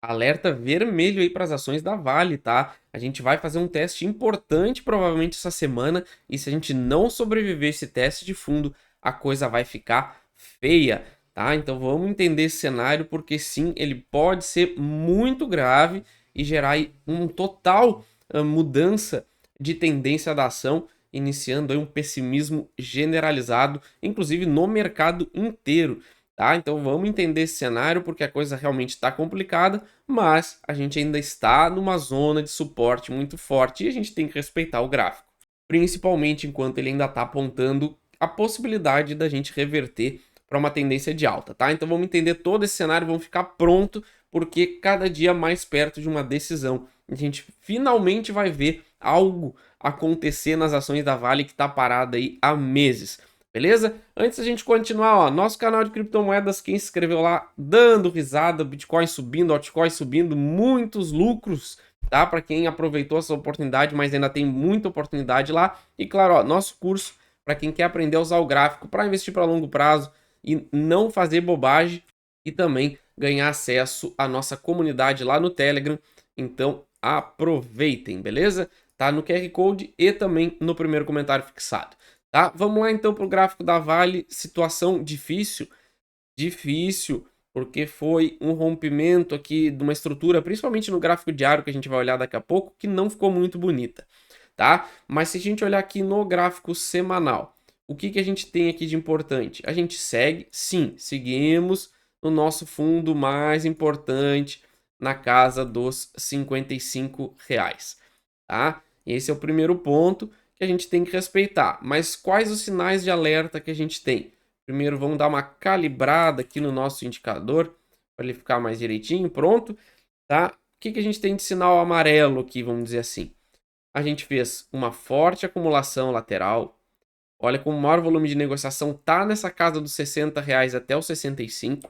Alerta vermelho aí para as ações da Vale, tá? A gente vai fazer um teste importante provavelmente essa semana e se a gente não sobreviver esse teste de fundo, a coisa vai ficar feia, tá? Então vamos entender esse cenário porque sim, ele pode ser muito grave e gerar aí um total mudança de tendência da ação, iniciando aí um pessimismo generalizado, inclusive no mercado inteiro. Tá? Então vamos entender esse cenário porque a coisa realmente está complicada, mas a gente ainda está numa zona de suporte muito forte e a gente tem que respeitar o gráfico, principalmente enquanto ele ainda está apontando a possibilidade da gente reverter para uma tendência de alta, tá? Então vamos entender todo esse cenário, vamos ficar pronto porque cada dia mais perto de uma decisão. A gente finalmente vai ver algo acontecer nas ações da Vale que está parada aí há meses. Beleza? Antes da gente continuar, ó, nosso canal de criptomoedas, quem se inscreveu lá, dando risada, Bitcoin subindo, altcoin subindo, muitos lucros, tá? Para quem aproveitou essa oportunidade, mas ainda tem muita oportunidade lá. E claro, ó, nosso curso para quem quer aprender a usar o gráfico para investir para longo prazo e não fazer bobagem e também ganhar acesso à nossa comunidade lá no Telegram. Então, aproveitem, beleza? Tá no QR Code e também no primeiro comentário fixado. Tá? Vamos lá então para o gráfico da Vale, situação difícil, difícil, porque foi um rompimento aqui de uma estrutura, principalmente no gráfico diário que a gente vai olhar daqui a pouco, que não ficou muito bonita, tá? Mas se a gente olhar aqui no gráfico semanal, o que que a gente tem aqui de importante? A gente segue, sim, seguimos no nosso fundo mais importante, na casa dos R$ 55, tá? Esse é o primeiro ponto que a gente tem que respeitar. Mas quais os sinais de alerta que a gente tem? Primeiro, vamos dar uma calibrada aqui no nosso indicador para ele ficar mais direitinho, pronto, tá? O que que a gente tem de sinal amarelo aqui, vamos dizer assim? A gente fez uma forte acumulação lateral. Olha como o maior volume de negociação tá nessa casa dos R$ 60 até os 65.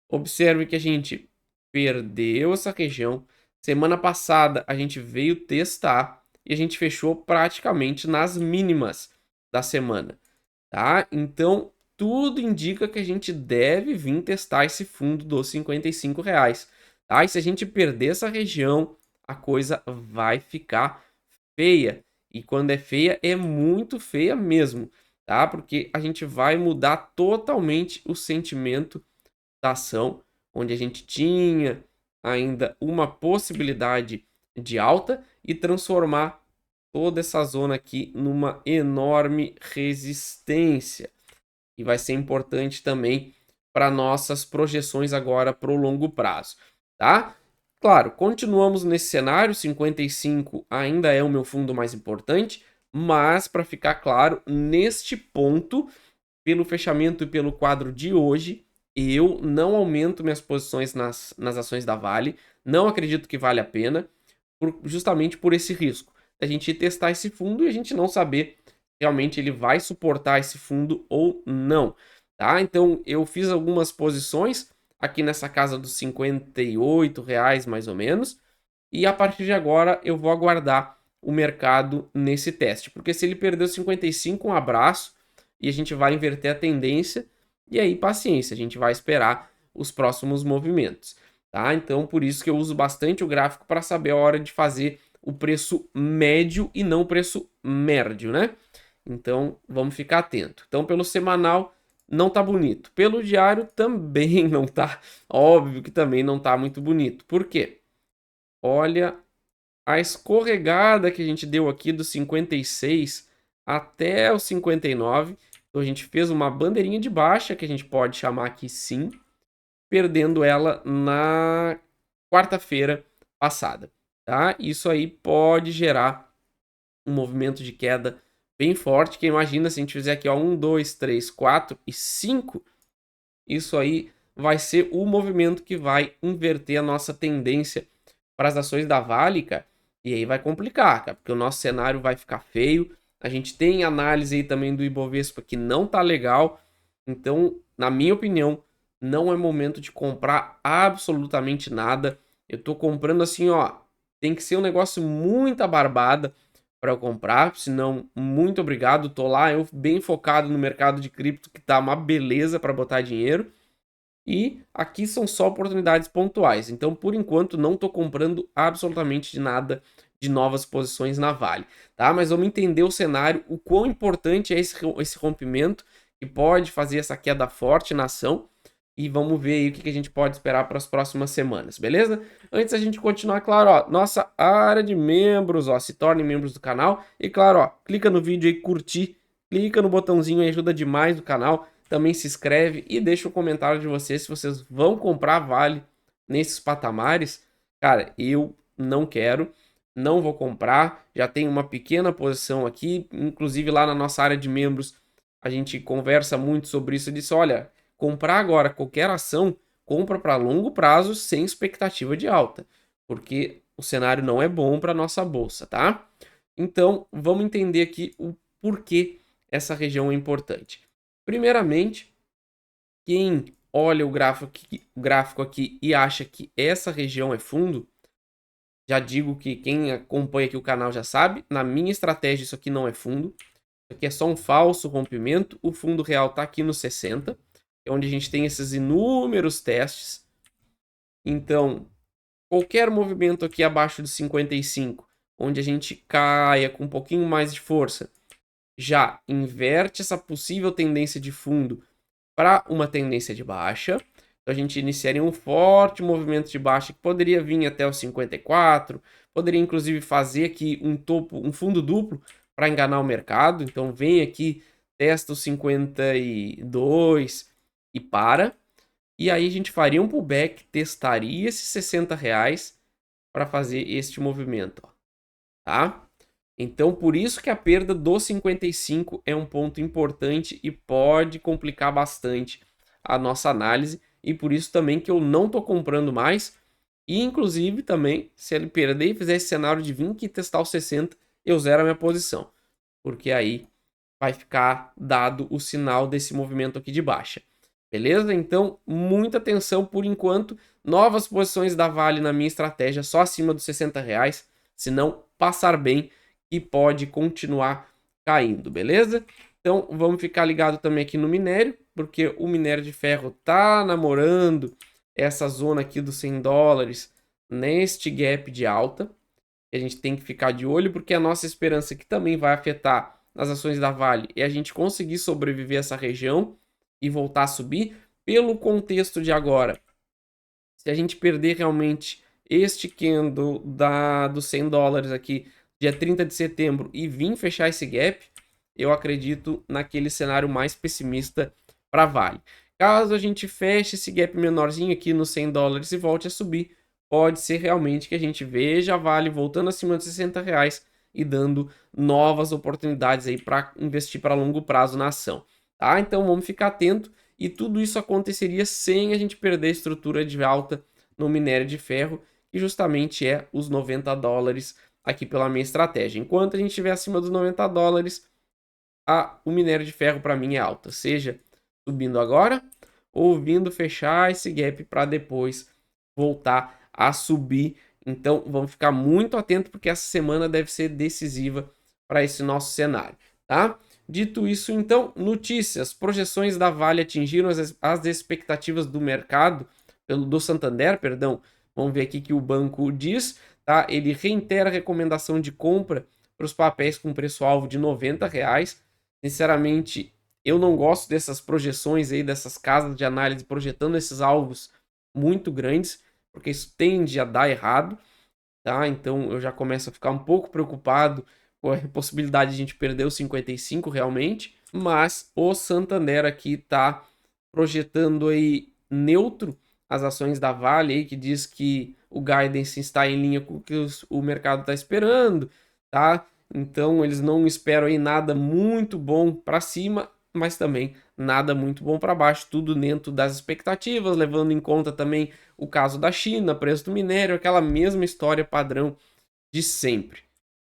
Observe que a gente perdeu essa região. Semana passada a gente veio testar e a gente fechou praticamente nas mínimas da semana, tá? Então tudo indica que a gente deve vir testar esse fundo dos R$ 55, tá? E se a gente perder essa região, a coisa vai ficar feia. E quando é feia, é muito feia mesmo, tá? Porque a gente vai mudar totalmente o sentimento da ação, onde a gente tinha ainda uma possibilidade de alta e transformar toda essa zona aqui numa enorme resistência. E vai ser importante também para nossas projeções agora para o longo prazo, tá? Claro, continuamos nesse cenário, 55 ainda é o meu fundo mais importante, mas para ficar claro, neste ponto, pelo fechamento e pelo quadro de hoje, eu não aumento minhas posições nas ações da Vale, não acredito que vale a pena, justamente por esse risco. A gente testar esse fundo e a gente não saber realmente ele vai suportar esse fundo ou não, tá? Então eu fiz algumas posições aqui nessa casa dos R$ 58 mais ou menos, e a partir de agora eu vou aguardar o mercado nesse teste, porque se ele perdeu 55, um abraço, e a gente vai inverter a tendência, e aí paciência, a gente vai esperar os próximos movimentos, tá? Então por isso que eu uso bastante o gráfico para saber a hora de fazer o preço médio e não o preço médio, né? Então vamos ficar atento. Então pelo semanal não tá bonito, pelo diário também não tá, óbvio que também não tá muito bonito. Por quê? Olha a escorregada que a gente deu aqui dos 56 até os 59. Então a gente fez uma bandeirinha de baixa, que a gente pode chamar aqui sim, perdendo ela na quarta-feira passada, tá? Isso aí pode gerar um movimento de queda bem forte, que imagina se a gente fizer aqui, ó, 1, 2, 3, 4 e 5, isso aí vai ser o movimento que vai inverter a nossa tendência para as ações da Vale, cara. E aí vai complicar, cara, porque o nosso cenário vai ficar feio. A gente tem análise aí também do Ibovespa que não tá legal. Então, na minha opinião, não é momento de comprar absolutamente nada. Eu tô comprando assim, ó, tem que ser um negócio muito barbada para eu comprar, senão muito obrigado, tô lá eu bem focado no mercado de cripto que tá uma beleza para botar dinheiro. E aqui são só oportunidades pontuais. Então, por enquanto, não estou comprando absolutamente de nada de novas posições na Vale, tá? Mas vamos entender o cenário, o quão importante é esse rompimento que pode fazer essa queda forte na ação e vamos ver aí o que a gente pode esperar para as próximas semanas, beleza? Antes a gente continuar, claro, ó, nossa área de membros, ó, se tornem membros do canal e claro, ó, clica no vídeo aí, curtir, clica no botãozinho aí, ajuda demais o canal, também se inscreve e deixa o comentário de vocês se vocês vão comprar Vale nesses patamares. Cara, eu não quero, não vou comprar, já tenho uma pequena posição aqui, inclusive lá na nossa área de membros a gente conversa muito sobre isso, eu disse, olha, comprar agora qualquer ação, compra para longo prazo sem expectativa de alta, porque o cenário não é bom para nossa bolsa, tá? Então, vamos entender aqui o porquê essa região é importante. Primeiramente, quem olha o gráfico aqui e acha que essa região é fundo, já digo que quem acompanha aqui o canal já sabe, na minha estratégia isso aqui não é fundo, isso aqui é só um falso rompimento, o fundo real está aqui no 60, é onde a gente tem esses inúmeros testes. Então, qualquer movimento aqui abaixo de 55, onde a gente caia com um pouquinho mais de força, já inverte essa possível tendência de fundo para uma tendência de baixa. Então a gente iniciaria um forte movimento de baixa que poderia vir até os 54, poderia inclusive fazer aqui um topo, um fundo duplo para enganar o mercado. Então vem aqui, testa os 52 e para. E aí a gente faria um pullback, testaria esses 60 reais para fazer este movimento, ó, tá? Então, por isso que a perda dos 55 é um ponto importante e pode complicar bastante a nossa análise. E por isso também que eu não estou comprando mais. E, inclusive, também, se ele perder e fizer esse cenário de vir aqui testar os 60, eu zero a minha posição. Porque aí vai ficar dado o sinal desse movimento aqui de baixa. Beleza? Então, muita atenção por enquanto. Novas posições da Vale na minha estratégia só acima dos 60 reais. Se não passar bem, e pode continuar caindo, beleza? Então, vamos ficar ligado também aqui no minério, porque o minério de ferro tá namorando essa zona aqui dos 100 dólares neste gap de alta. A gente tem que ficar de olho, porque a nossa esperança que também vai afetar as ações da Vale é a gente conseguir sobreviver a essa região e voltar a subir pelo contexto de agora. Se a gente perder realmente este candle dos 100 dólares aqui, dia 30 de setembro, e vir fechar esse gap, eu acredito naquele cenário mais pessimista para Vale. Caso a gente feche esse gap menorzinho aqui nos 100 dólares e volte a subir, pode ser realmente que a gente veja a Vale voltando acima de 60 reais e dando novas oportunidades aí para investir para longo prazo na ação. Tá? Então vamos ficar atento e tudo isso aconteceria sem a gente perder a estrutura de alta no minério de ferro, que justamente é os 90 dólares aqui pela minha estratégia. Enquanto a gente estiver acima dos 90 dólares, o minério de ferro para mim é alta, seja subindo agora ou vindo fechar esse gap para depois voltar a subir. Então vamos ficar muito atento porque essa semana deve ser decisiva para esse nosso cenário, tá? Dito isso, então, notícias, projeções da Vale atingiram as expectativas do mercado, do Santander, perdão. Vamos ver aqui que o banco diz, tá? Ele reitera a recomendação de compra para os papéis com preço-alvo de R$ 90 reais. Sinceramente, eu não gosto dessas projeções aí, dessas casas de análise projetando esses alvos muito grandes, porque isso tende a dar errado, tá? Então eu já começo a ficar um pouco preocupado com a possibilidade de a gente perder os 55 realmente, mas o Santander aqui tá projetando aí neutro as ações da Vale aí, que diz que o guidance está em linha com o que o mercado está esperando, tá? Então eles não esperam aí nada muito bom para cima, mas também nada muito bom para baixo, tudo dentro das expectativas, levando em conta também o caso da China, preço do minério, aquela mesma história padrão de sempre,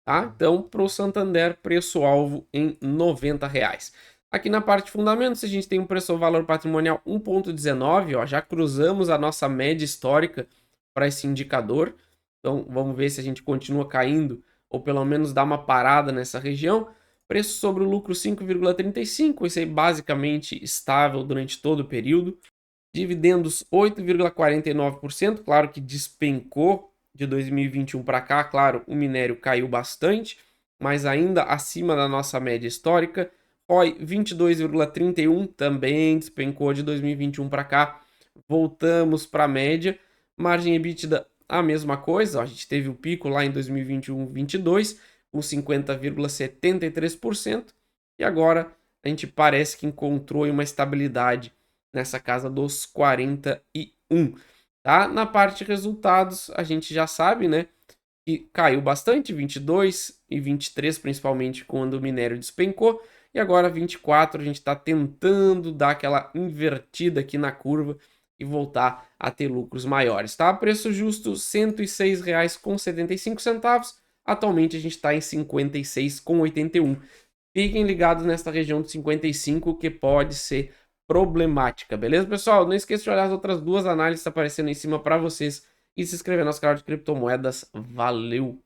tá? Então, para o Santander, preço-alvo em R$ 90 reais. Aqui na parte de fundamentos, a gente tem um preço-valor patrimonial 1,19, ó, já cruzamos a nossa média histórica para esse indicador. Então, vamos ver se a gente continua caindo ou pelo menos dá uma parada nessa região. Preço sobre o lucro 5,35, isso aí basicamente estável durante todo o período. Dividendos 8,49%, claro que despencou de 2021 para cá, claro, o minério caiu bastante, mas ainda acima da nossa média histórica. ROI 22,31 também despencou de 2021 para cá. Voltamos para a média. Margem EBITDA a mesma coisa, a gente teve o pico lá em 2021-22 com 50,73% e agora a gente parece que encontrou uma estabilidade nessa casa dos 41, tá? Na parte de resultados, a gente já sabe, né, que caiu bastante, 22 e 23 principalmente quando o minério despencou, e agora 24 a gente está tentando dar aquela invertida aqui na curva e voltar a ter lucros maiores, tá? Preço justo R$ 106,75, atualmente a gente está em R$ 56,81. Fiquem ligados nessa região de 55 que pode ser problemática, beleza, pessoal? Não esqueça de olhar as outras duas análises aparecendo em cima para vocês e se inscrever no nosso canal de criptomoedas. Valeu!